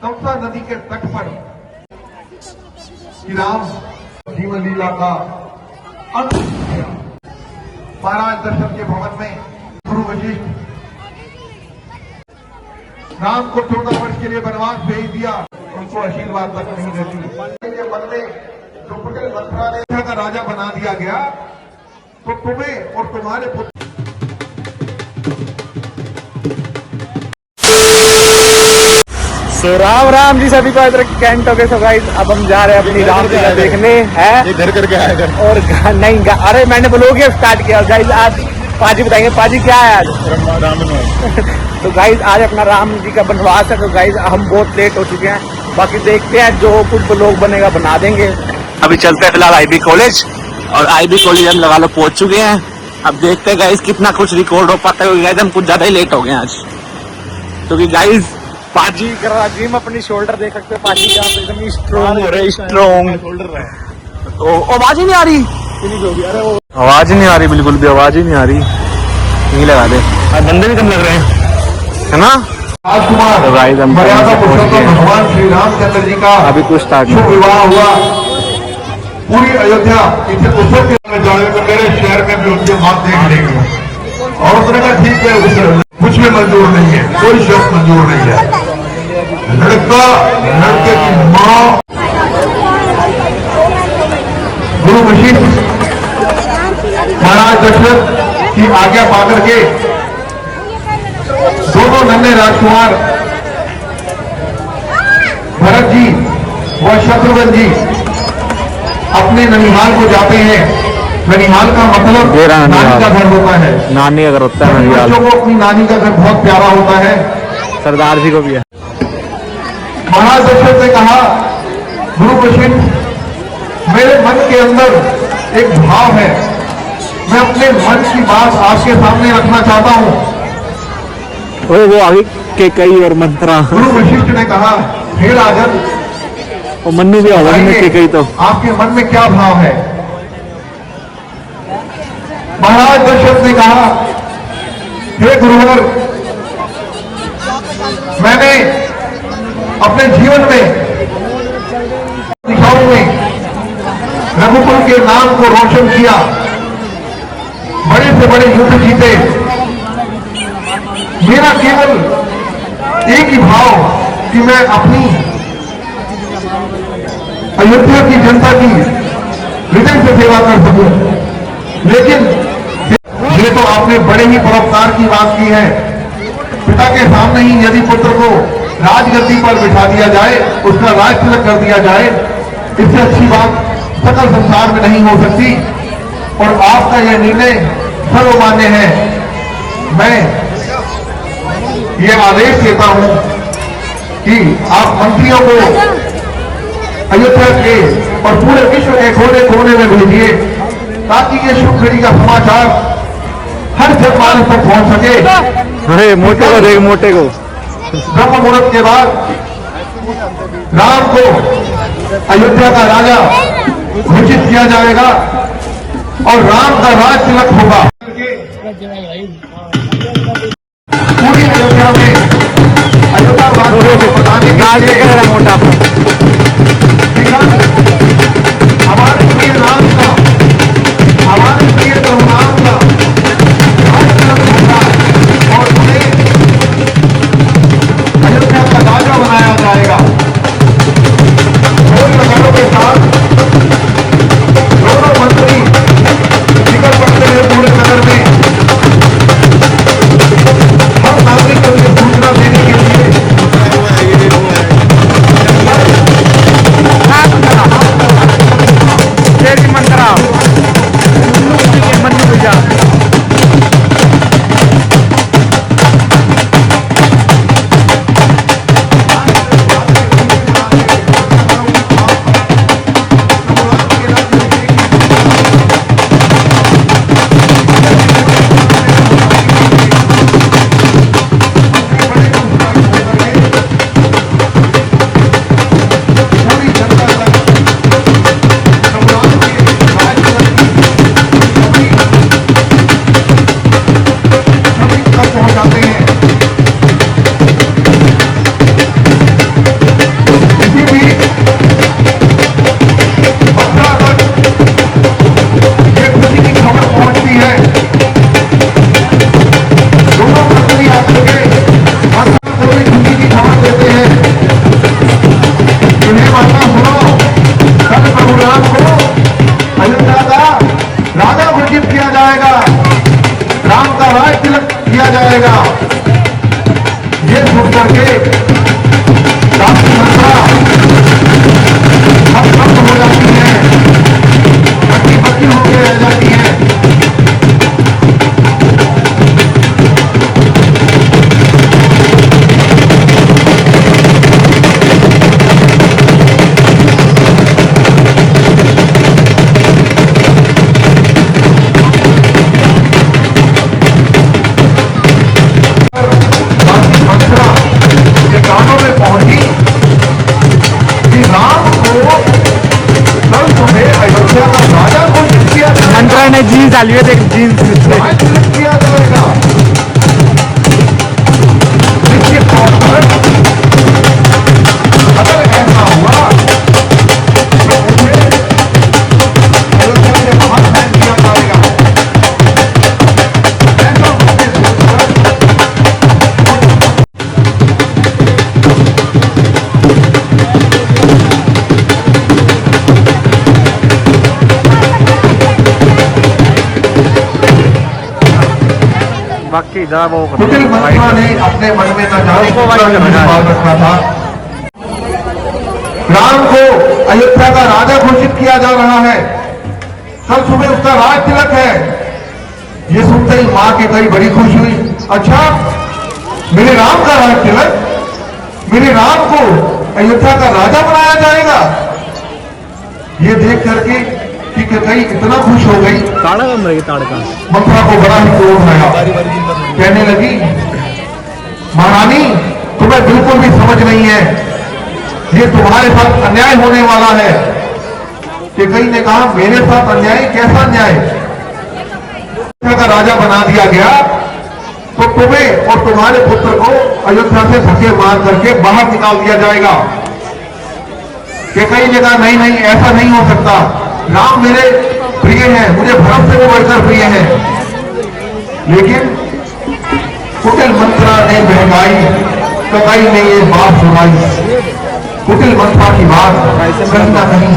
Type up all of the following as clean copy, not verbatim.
तमसा नदी के तट पर श्री राम जीवन लीला का अंत किया। महाराज दशरथ के भवन में गुरु वशिष्ठ राम को 14 वर्ष के लिए वनवास भेज दिया, उनको आशीर्वाद तक नहीं देती। के मन में जो पटेल मथुरा ने का राजा बना दिया गया, तो तुम्हें और तुम्हारे पुत्र राम राम जी सभी को इधर कैंट हो गए। सो गाइस अब हम जा रहे हैं अपनी रामलीला देखने हैं। ये घर करके आया घर और नहीं अरे मैंने ब्लॉग स्टार्ट किया। गाइस आज पाजी बताएंगे पाजी क्या है आज तो गाइस आज अपना राम जी का वनवास है। तो गाइस हम बहुत लेट हो चुके हैं, बाकी देखते हैं जो कुछ ब्लॉग बनेगा बना देंगे। अभी चलते हैं फिलहाल IB कॉलेज, और IB कॉलेज हम लगा लो पहुंच चुके हैं। अब देखते हैं गाइस कितना कुछ रिकॉर्ड हो पाता है, क्योंकि गाइस हम कुछ ज्यादा ही लेट हो गए आज। क्योंकि गाइस पाजी कर रहा जिम, अपनी शोल्डर देख सकते हो पाजी का एकदम स्ट्रॉन्ग हो रहे, स्ट्रॉन्ग तो आवाज ही नहीं आ रही, आवाज ही नहीं आ रही, बिल्कुल भी आवाज ही नहीं आ रही। नहीं लगा दे, बंदे भी कम लग रहे हैं है ना। राजकुमार मर्यादा पुरुषोत्तम भगवान श्री रामचंद्र जी का अभी कुछ स्टार्ट शुभ विवाह हुआ। पूरी अयोध्या इसे उत्सव के जाने को मेरे शहर में भी उनके मात देख लेंगे। और उसने कहा ठीक है, उसे कुछ भी मंजूर नहीं है, कोई शर्त मंजूर नहीं है। लड़का लड़के की माँ गुरु वशिष्ठ महाराज दशरथ की आज्ञा पाकर के दोनों नन्हे राजकुमार भरत जी व शत्रुघ्न जी अपने ननिहाल को जाते हैं। ननिहाल का मतलब नानी का घर होता है। नानी अगर होता है बच्चों को अपनी नानी का घर बहुत प्यारा होता है। सरदार जी को भी है। महाराज दशरथ ने कहा गुरु वशिष्ठ मेरे मन के अंदर एक भाव है, मैं अपने मन की बात आपके सामने रखना चाहता हूँ। वो आगे के कई और मंत्रा। गुरु वशिष्ठ ने कहा हे राजन, और मन्नू भी आवाज में के कई, तो आपके मन में क्या भाव है। महाराज दशरथ ने कहा हे गुरुवर, मैंने अपने जीवन में दिशाओं में रघुकुल के नाम को रोशन किया, बड़े से बड़े युद्ध जीते। मेरा केवल एक ही भाव कि मैं अपनी अयोध्या की जनता की हृदय से सेवा कर सकूं। लेकिन ये तो आपने बड़े ही परोपकार की बात की है। पिता के सामने ही यदि पुत्र को राजगद्दी पर बिठा दिया जाए, उसका राज तिलक कर दिया जाए, इससे अच्छी बात सकल संसार में नहीं हो सकती। और आपका यह निर्णय सर्वमान्य है। मैं ये आदेश देता हूं कि आप मंत्रियों को अयोध्या के और पूरे विश्व के कोने कोने में भेजिए, ताकि ये शुभ घड़ी का समाचार हर जनमानस तक पहुंच सके। अरे मोटे को देख, मोटे को ब्रह्म मुहूर्त के बाद राम को अयोध्या का राजा घोषित किया जाएगा और राम का राज तिलक होगा। पूरी अयोध्या में अयोध्या वासियों को बताने के लिए मोटा हमारे प्रिय राम का, हमारे प्रिय रघुराम का राज तिलक होगा और उन्हें अयोध्या का राजा बनाया जाएगा। ढोल नगाड़ों के साथ दोनों मंत्री निकल पड़ते हैं पूरे नगर में। हम नागरिक को ये सूचना देने के लिए डाली हुई देख जीन्स राज तिलक किया जाएगा। निश्चित तौर पर अगर ऐसा हुआ तो मुझे अयोध्या से बाहर बैन किया जाएगा। ऐसा होने बाकी जरा वो कुटिल मंत्रा ने अपने मन में न जाने सवाल रखा था। राम को अयोध्या का राजा घोषित किया जा रहा है। कल सुबह उसका राज तिलक है। ये सुनते ही मां की कई बड़ी खुश हुई। अच्छा, मेरे राम का राज तिलक, मेरे राम को अयोध्या का राजा बनाया जाएगा। ये देख करके कि कई इतना खुश हो गई, ताड़ा बन रही ताड़का मंत्रा को बड़ा ही क्रोध आया। कहने लगी, महारानी तुम्हें बिल्कुल भी समझ नहीं है, ये तुम्हारे साथ अन्याय होने वाला है। कि कई ने कहा, मेरे साथ अन्याय? कैसा अन्याय? का राजा बना दिया गया तो तुम्हें और तुम्हारे पुत्र को अयोध्या से धक्के मार करके बाहर निकाल दिया जाएगा। कि कई ने कहा, नहीं नहीं, ऐसा नहीं हो सकता, राम मेरे प्रिय हैं, मुझे भरत से भी बढ़कर प्रिय हैं। लेकिन कुटिल मंत्रा ने बहकाई, कई ने ये बात सुनाई। कुटिल मंत्रा की बात कहीं ना कहीं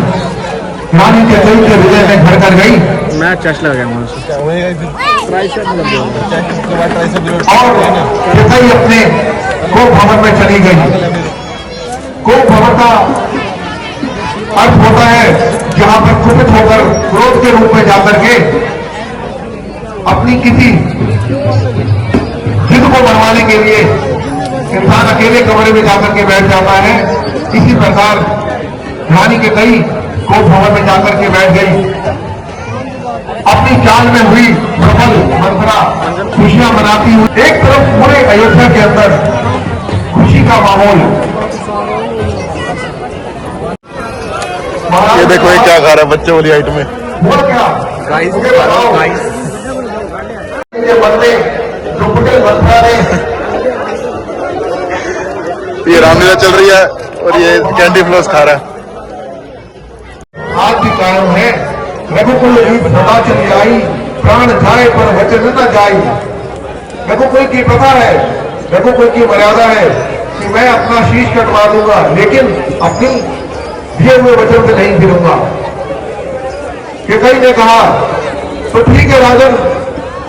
रानी के कई के हृदय में घर कर गई। मैं चश लग गया मुझे और कई अपने गोप भवन में चली गई। गोप भवन का अर्थ होता है जहां पर कुपित होकर क्रोध के रूप में जाकर के अपनी किसी जिद को मनवाने के लिए इंसान अकेले कमरे में जाकर के बैठ जाता है। इसी प्रकार रानी के कई गोप भवन में जाकर के बैठ गई। अपनी चाल में हुई प्रबल मंत्रा खुशियां मनाती हुई। एक तरफ पूरे अयोध्या के अंदर खुशी का माहौल। ये देखो ये क्या खा रहा है बच्चे वाली आइटम में। हुआ क्या? गाइस मुझे बताओ। ये बंदे जो कुटिल मंत्रा ने ये रामलीला चल रही है और ये कैंडी फ्लोस खा रहा है। आज भी कायम है। रघुकुल रीत सदा चली आई, प्राण जाए पर वचन न जाई। रघुकुल की प्रथा है, रघुकुल की मर्यादा है कि मैं अपना शीश कटवा दूंगा, लेकिन अपनी दिए हुए वचन से नहीं फिरूंगा। कि कई ने कहा, तो ठीक है राजन,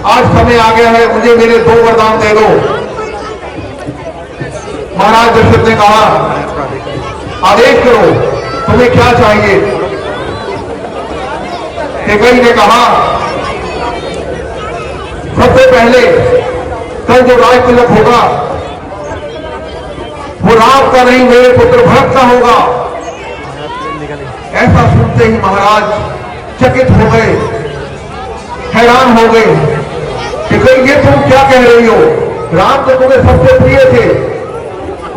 आज समय आ गया है, मुझे मेरे 2 वरदान दे दो। महाराज दशरथ ने कहा, आदेश करो, तुम्हें क्या चाहिए? कि कई ने कहा, सबसे पहले कल जो राज तिलक होगा वो राम का नहीं, मेरे पुत्र भरत का होगा। ऐसा सुनते ही महाराज चकित हो गए, हैरान हो गए कि कहीं ये तुम क्या कह रही हो? राम तो तुम्हें सबसे प्रिय थे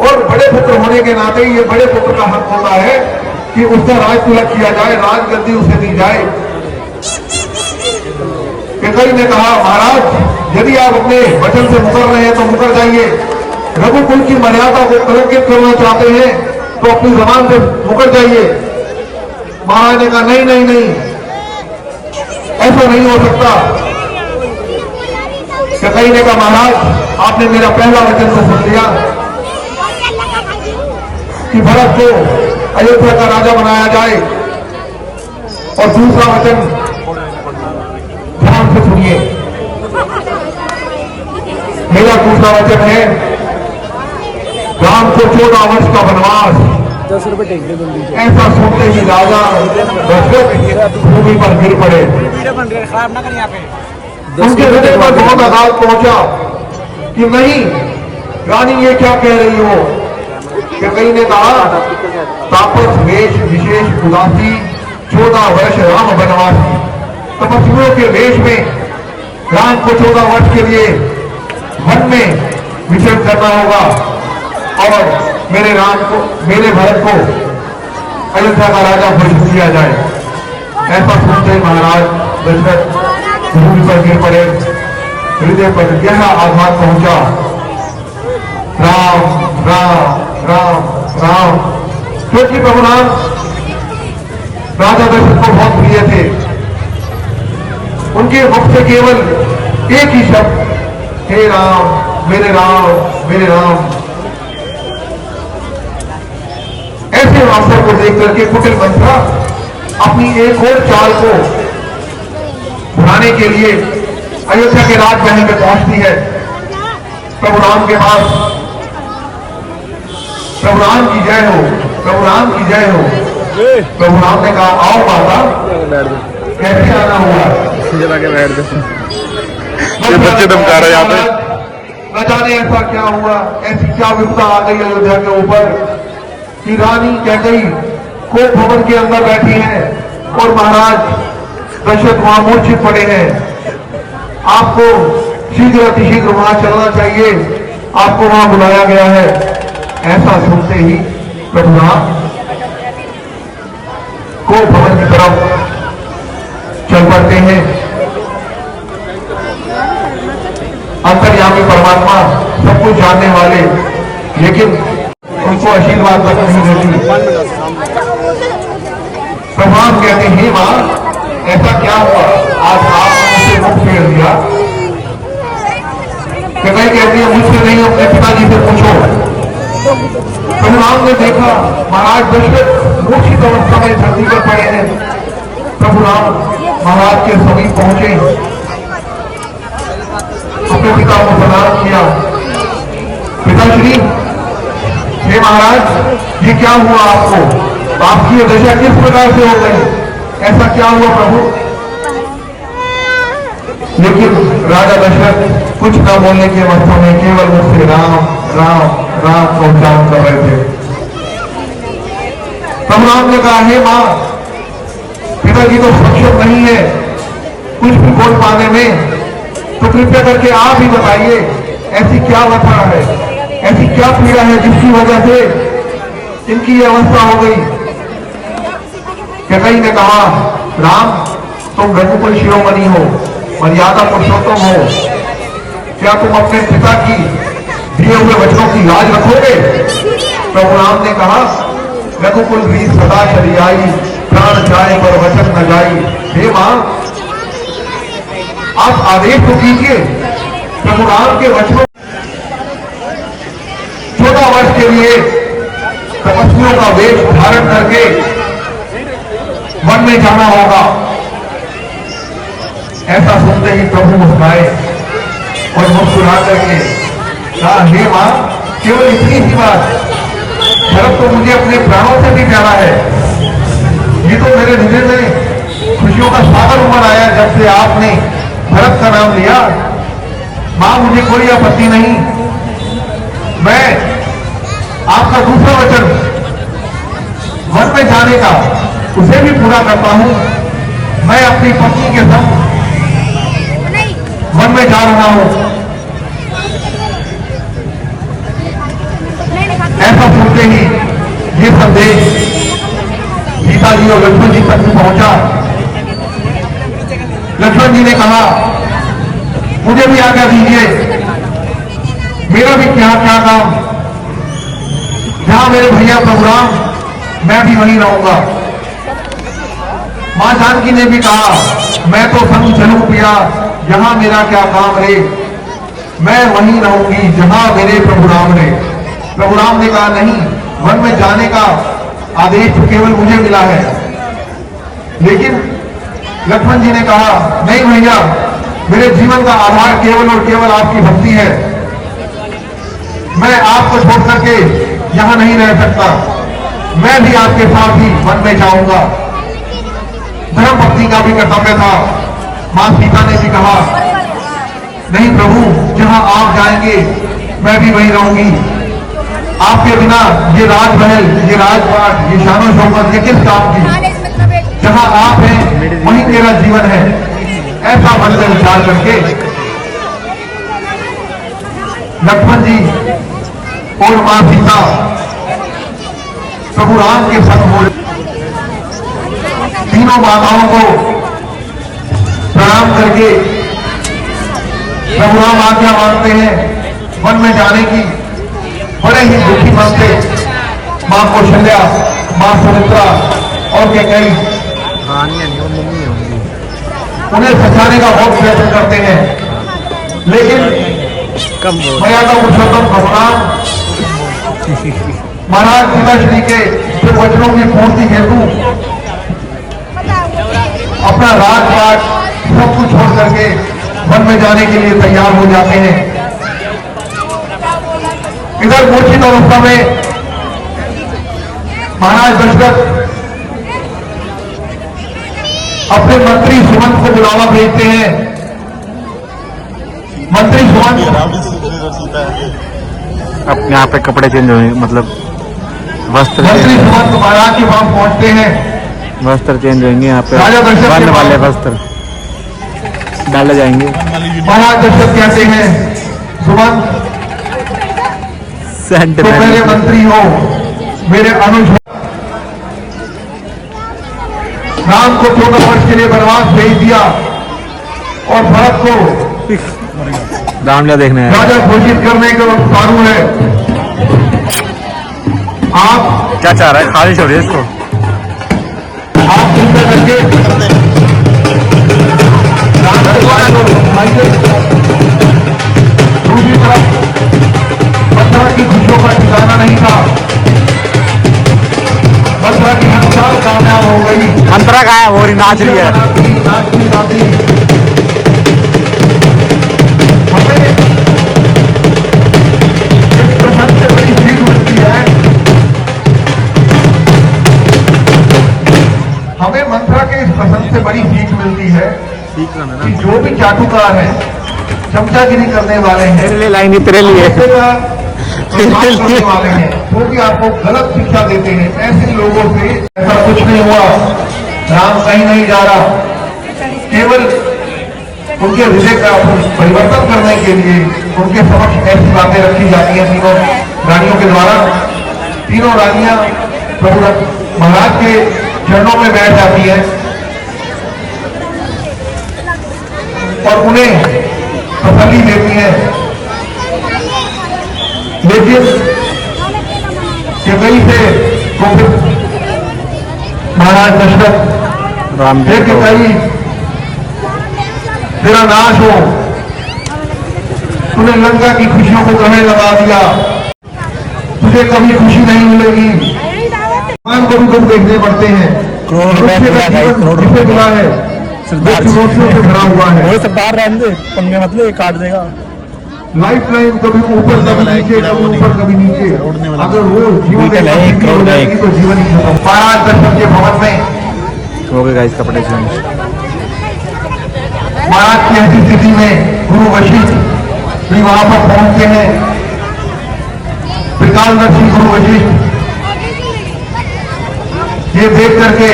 और बड़े पुत्र होने के नाते ये बड़े पुत्र का हक होता है कि उसका राज तिलक किया जाए, राजगद्दी उसे दी जाए। कि कई ने कहा, महाराज यदि आप अपने वचन से मुकर रहे हैं तो मुकर जाइए। रघुकुल की मर्यादा को कलंकित करना चाहते हैं तो अपनी जबान से मुकर जाइए। महाराज ने कहा, नहीं नहीं नहीं, ऐसा नहीं हो सकता। कई ने कहा, महाराज आपने मेरा पहला वचन तो सुन लिया कि भरत को अयोध्या का राजा बनाया जाए, और दूसरा वचन ध्यान से सुनिए। मेरा दूसरा वचन है राम को 14 वर्ष का वनवास। 10 रुपए टेक दे जल्दी। ऐसा सुनते ही राजा दशरथ भूमि पर गिर पड़े। वीडियो बन रही है, खराब ना कर यहाँ पे। उनके हृदय पर बहुत आघात पहुंचा कि नहीं रानी ये क्या कह रही हो? कि कई ने कहा, तापस वेश विशेष उदासी 14 वर्ष राम वनवासी। तपस्वियों के वेश में राम को 14 वर्ष के लिए वन में विचरण करना होगा और मेरे राम को, मेरे भरत को अयोध्या का राजा घोषित किया जाए। ऐसा सुनते महाराज दशरथ भूमि पर गिर पड़े, हृदय पर गहरा आघात पहुंचा। राम राम राम राम, क्योंकि प्रभु राम राजा दशरथ को बहुत प्रिय थे। उनके मुख से केवल एक ही शब्द, हे राम मेरे राम मेरे राम। ऐसे अवसर को देख करके कुटिल मंत्रा अपनी एक और चाल को बढ़ाने के लिए अयोध्या के राजमहल में पहुंचती है। प्रभु राम के पास, प्रभु राम की जय हो, प्रभु राम की जय हो। प्रभु राम ने कहा, आओ माता, कैसे आना हुआ? ये बच्चे धमका रहे हैं यहाँ पे। न जाने ऐसा क्या हुआ, ऐसी क्या विपदा आ गई अयोध्या के ऊपर कि रानी कैकेयी को भवन के अंदर बैठी है और महाराज दशरथ वहां मूर्छित पड़े हैं। आपको शीघ्र अतिशीघ्र वहां चलना चाहिए, आपको वहां बुलाया गया है। ऐसा सुनते ही प्रभु राम को भवन की तरफ चल पड़ते हैं। अंतर्यामी परमात्मा, सब कुछ जानने वाले, लेकिन उनको आशीर्वाद तक नहीं देती। प्रभु कहते हैं, मां ऐसा क्या हुआ, आज आपने मुझसे मुख फेर दिया? कैकेयी कहती है, मुझसे नहीं, अपने पिताजी से पूछो। प्रभु राम ने देखा महाराज दशरथ मूर्छित अवस्था में धरती पर पड़े हैं। प्रभु राम महाराज के समीप पहुंचे, अपने पिता को प्रणाम किया। पिताश्री, हे महाराज, ये क्या हुआ आपको? आपकी दशा किस प्रकार से हो गई? ऐसा क्या हुआ प्रभु? लेकिन राजा दशरथ कुछ न बोलने की अवस्था में केवल मुझसे राम राम राम का उच्चारण कर रहे थे। तब राम ने कहा, हे मां, पिताजी तो सक्षम नहीं है कुछ भी बोल पाने में, तो कृपया करके आप ही बताइए, ऐसी क्या व्यथा है, ऐसी क्या पीड़ा है जिसकी वजह से इनकी ये अवस्था हो गई? कैकेयी ने कहा, राम, तुम रघुकुल शिरोमणि हो, मर्यादा पुरुषोत्तम हो, क्या तुम अपने पिता की दिए हुए वचनों की लाज रखोगे? प्रभु राम ने कहा, रघुकुल भी सदा चली आई, प्राण जाए पर वचन न जाई। हे मां, आप आदेश तो कीजिए। प्रभु राम के वचनों 14 वर्ष के लिए तपस्वियों का वेश धारण करके वन में जाना होगा। ऐसा सुनते ही प्रभु मुस्कुराए और मुस्कुरा करके कहा, हे मां, केवल इतनी ही बात, भरत तो मुझे अपने प्राणों से भी प्यारा है। ये तो मेरे हृदय में खुशियों का सागर उमड़ आया जब से आपने भरत का नाम लिया। मां, मुझे कोई आपत्ति नहीं, मैं आपका दूसरा वचन वन में जाने का उसे भी पूरा करता हूं। मैं अपनी पत्नी के संग वन में जा रहा हूं। ऐसा सुनते ही ये संदेश सीता जी और लक्ष्मण जी तक पहुंचा। लक्ष्मण जी ने कहा, मुझे भी आज्ञा दीजिए, मेरा भी क्या क्या काम, जहां मेरे भैया प्रभु राम, मैं भी वहीं रहूंगा। मां जानकी ने भी कहा, मैं तो संग चलूं पिया, जहां मेरा क्या काम रे, मैं वहीं रहूंगी जहां मेरे प्रभु राम रे। प्रभु राम ने कहा, नहीं, वन में जाने का आदेश तो केवल मुझे मिला है। लेकिन लक्ष्मण जी ने कहा, नहीं भैया, मेरे जीवन का आधार केवल और केवल आपकी भक्ति है। मैं आपको छोड़ करके यहां नहीं रह सकता, मैं भी आपके साथ ही वन में जाऊंगा। धर्म भक्ति का भी कर्तव्य था। मां सीता ने भी कहा, नहीं प्रभु, जहां आप जाएंगे मैं भी वहीं रहूंगी। आपके बिना ये राजमहल, ये राजपाट, ये शानो शौकत, ये किस काम की? जहां आप हैं वहीं मेरा जीवन है। ऐसा मन में विचार करके लक्ष्मण जी और मां सीता प्रभु राम के संग बोले। तीनों माताओं को प्रणाम प्रणाम करके प्रभु राम आज्ञा मांगते हैं वन में जाने की। बड़े ही दुखी मन से मां कौशल्या, मां सुमित्रा और कैकेयी उन्हें फंसाने का बहुत प्रयत्न करते हैं, लेकिन मर्यादा पुरुषोत्तम भगवान महाराज पिताश्री के जो वचनों की पूर्ति हेतु अपना राजपाट सब कुछ छोड़ करके वन में जाने के लिए तैयार हो जाते हैं। इधर मूर्छित अवस्था में महाराज दशरथ अपने मंत्री सुमंत को बुलावा भेजते हैं। मंत्री सुमंत अब यहाँ पे कपड़े चेंज होंगे, मतलब वस्त्र मंत्री सुमंत महाराज के पास पहुंचते हैं। वस्त्र चेंज होंगे यहाँ पे, राजा दशरथ के बनने वाले पास। वस्त्र डाले जाएंगे। महाराज दशरथ कहते हैं, सुमंत सेंट तो मेरे मंत्री हो, मेरे अनुज हो। राम को 14 वर्ष के लिए वनवास भेज दिया और भरत को रामलीला देखने आए। राजा घोषित करने के उतारू है। आप क्या चाह रहा है? खाली छोड़िए इसको। आप चिंता करके दूसरी तरफ मथुरा की खुशियों का ठिकाना नहीं था। मथुरा की हर साल कामयाब हो गई। मंत्रा कहाँ है? वो रही नाच रही है। नाचती गाती। हमें इस प्रसंग से बड़ी सीख मिलती है। हमें मंत्रा के इस प्रसंग से बड़ी सीख मिलती है कि जो भी चाटुकार है, चमचागिरी करने वाले हैं, तेरे लिए लाइन ही तेरे लिए। ऐसे का प्रभाव करने वाले हैं, वो भी आपको गलत शिक्षा देते हैं। ऐसे लोगों से ऐसा कुछ नहीं हुआ। राम कहीं नहीं जा रहा, केवल उनके हृदय का परिवर्तन करने के लिए उनके समक्ष ऐसी बातें रखी जाती हैं तीनों रानियों के द्वारा। तीनों रानियां प्रभु महाराज के चरणों में बैठ जाती हैं और उन्हें तसल्ली देती हैं। लेकिन कैकेयी से कोपित महाराज दशरथ, राम जी को कैकेयी तेरा नाश हो, तूने लंका की खुशियों को गले लगा दिया, तुझे कभी खुशी नहीं मिलेगी। भगवान को भी दुख देखने पड़ते हैं। करोड़ रुपए मनुष्य का मिला है, जीवन करोड़ जिसे रुपए। मिला है वो चुनौतियों से भरा हुआ है। वो सब बाहर रहने दे, पंगे मतलब ये काट देगा। लाइफ लाइन कभी ऊपर कभी नीचे, कभी ऊपर कभी नीचे। अगर वो जीवन बिल्कुल है, एक करोड़ का एक। तो जीवन ही खत्म। महाराज दशरथ के भवन में हो गए गाइस कपड़े चेंज। महाराज की ऐसी स्थिति में गुरु वशिष्ठ भी वहां पर पहुंचते हैं। त्रिकालदर्शी गुरु वशिष्ठ ये देख करके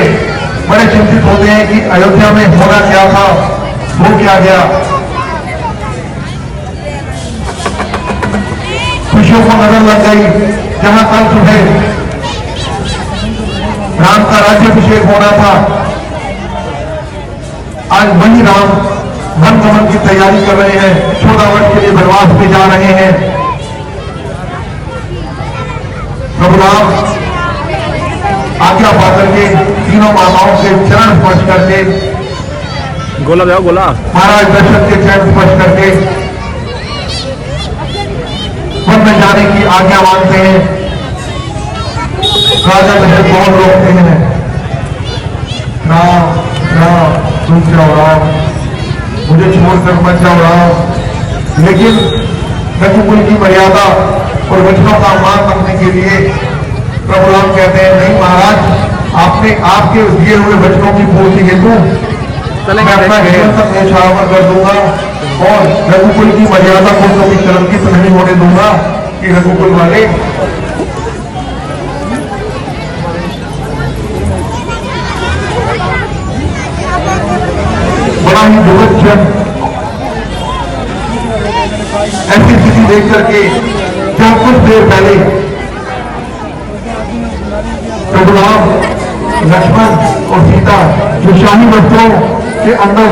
बड़े चिंतित होते हैं कि अयोध्या में होना क्या था, हो क्या गया। खुशियों को नजर लग गई। जहां कल सुबह राम का राज्याभिषेक होना था, आज वही राम वन गमन की तैयारी कर रहे हैं। 14 वर्ष के लिए वनवास पे जा रहे हैं। प्रभु राम आज्ञा पा करके तीनों माताओं के चरण स्पर्श करके, गोला जाओ गोला। महाराज दशरथ के चरण स्पर्श करके वन में जाने की आज्ञा मांगते हैं। राजा दशरथ बहुत रोकते हैं, राम राम रुक जाओ राम, मुझे छोड़कर मत जाओ राम। लेकिन रघुकुल की मर्यादा और वचनों का मान रखने के लिए प्रभु राम कहते हैं, नहीं महाराज, आपने आपके दिए हुए वचनों की पूर्ति हेतु मैं अपना जीवन तक न्यौछावर कर दूंगा और रघुकुल की मर्यादा को कभी कलंकित नहीं होने दूंगा कि रघुकुल वाले बड़ा ही दुखद क्षण। ऐसी स्थिति देख करके जब कुछ देर पहले प्रभु राम, लक्ष्मण और सीता जो शाही वस्त्रों के अंदर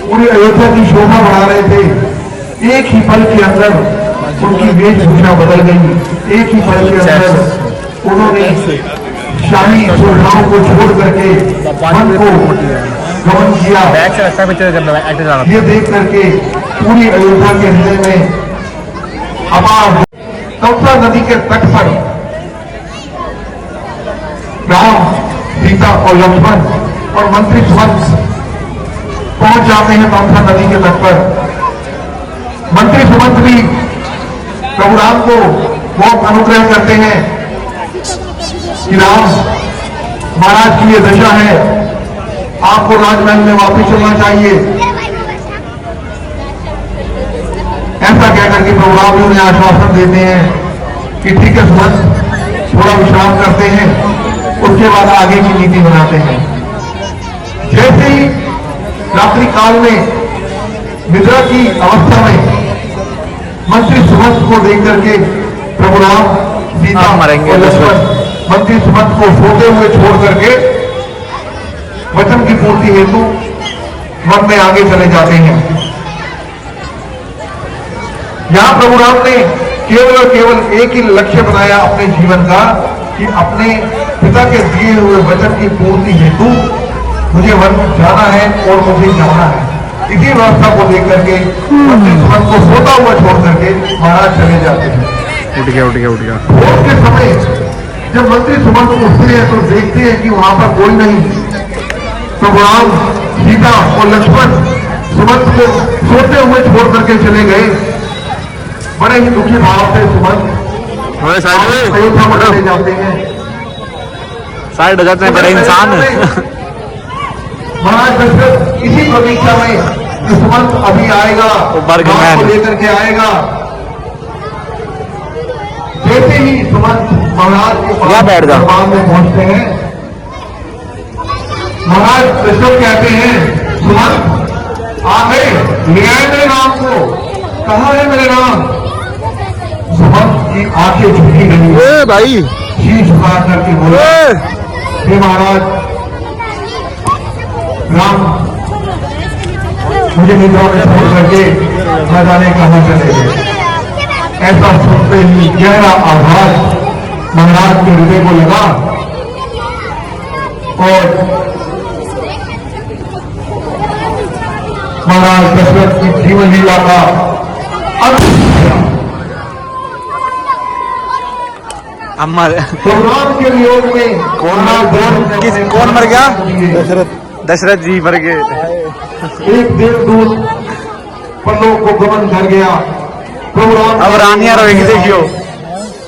पूरी अयोध्या की शोभा बढ़ा रहे थे। एक ही पल के अंदर उनकी वेशभूषा बदल गई। एक ही पल के अंदर उन्होंने शाही सुविधाओं को छोड़ करके मन को गमन किया। ये देख करके पूरी अयोध्या के हृदय में अपार तमसा नदी के तट पर राम, सीता और लक्ष्मण और मंत्री सुमंत पहुंच जाते हैं तमसा नदी के तट पर। मंत्री सुमंत भी प्रभु राम को बहुत अनुग्रह करते हैं कि राम, महाराज की ये दशा है, आपको राजमहल में वापस चलना चाहिए। ऐसा कहकर के प्रभु राम उन्हें आश्वासन देते हैं कि ठीक है सुमंत, थोड़ा विश्राम करते हैं, उसके बाद आगे की नीति बनाते हैं। जैसे ही रात्रि काल में निद्रा की अवस्था में मंत्री सुमंत को देख करके प्रभु राम, सीता और लक्ष्मण मंत्री सुमंत को सोते हुए छोड़ करके वचन की पूर्ति हेतु वन में आगे चले जाते हैं। यहां प्रभु राम ने केवल और केवल एक ही लक्ष्य बनाया अपने जीवन का कि अपने पिता के दिए हुए वचन की पूर्ति हेतु मुझे वन जाना है और मुझे जाना है। इसी व्यवस्था को देख करके मंत्री सुमंत को सोता हुआ छोड़ करके महाराज चले जाते हैं। उठ गया। भोर के समय जब मंत्री सुमंत उठते हैं तो देखते हैं कि वहां पर कोई नहीं। प्रभु राम, सीता और लक्ष्मण सुमंत को सोते हुए छोड़ करके चले गए। बड़े ही दुखी भाव से सुमंत अयोध्या में चले जाते हैं। साइड हो जाते हैं, बड़े इंसान महाराज दशरथ इसी प्रतीक्षा में कि सुमंत अभी आएगा, राम को लेकर के आएगा। जैसे ही सुमंत महाराज के पास दरबार में पहुंचते हैं, महाराज दशरथ कहते हैं सुमंत आ गए, ले आए मेरे राम को, कहाँ है मेरे राम? सुमंत की आंखें झुकी गई भाई, शीश झुका करके बोले, हे महाराज राम, मुझे निद्रा में छोड़ करके न जाने कहां चले गए। ऐसा सुनते ही गहरा आघात महाराज के हृदय को लगा और महाराज दशरथ की जीवन लीला का अंत अमर राम के वियोग में कौन मर गया? दशरथ जी मर गए। एक देवदूत पल्लों को गमन कर गया। प्रभु राम अब रानियां रोएंगी, देखियो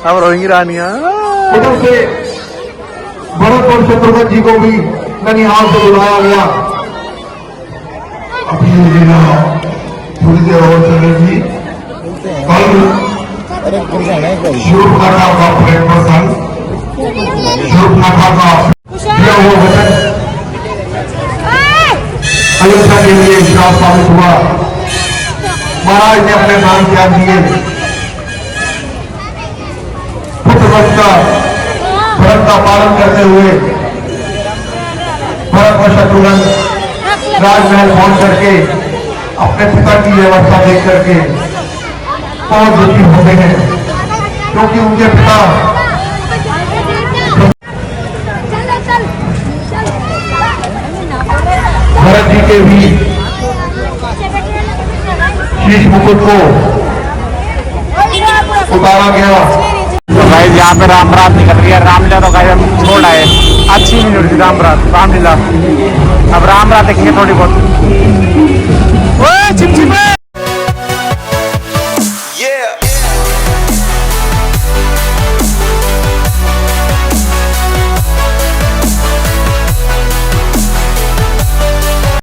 अब रोएंगी रानियां। उधर से भरत और शत्रुघ्न जी को भी ननिहाल से बुलाया गया। अभी लीला थोड़ी देर और चलेगी। कल शूर्पणखा का प्रेम प्रसंग, शूर्पणखा का दिया हुआ वचन अयोध्या के लिए श्राप साबित हुआ। महाराज ने अपने नाम त्याग दिए। पुत्र वंश का धर्म का पालन करते हुए भरत और शत्रुघ्न राजमहल पहुंच करके अपने पिता की व्यवस्था देख करके बहुत दुखी होते हैं, क्योंकि उनके पिता भरत जी के भी शीश मुकुट को उतारा गया। तो भाई यहाँ पे राम रात निकल रही है। रामलीला तो भाई हम छोड़ आए, अच्छी नहीं होती रामलीला। अब राम रात देखेंगे थोड़ी बहुत। ओए चिपचिपे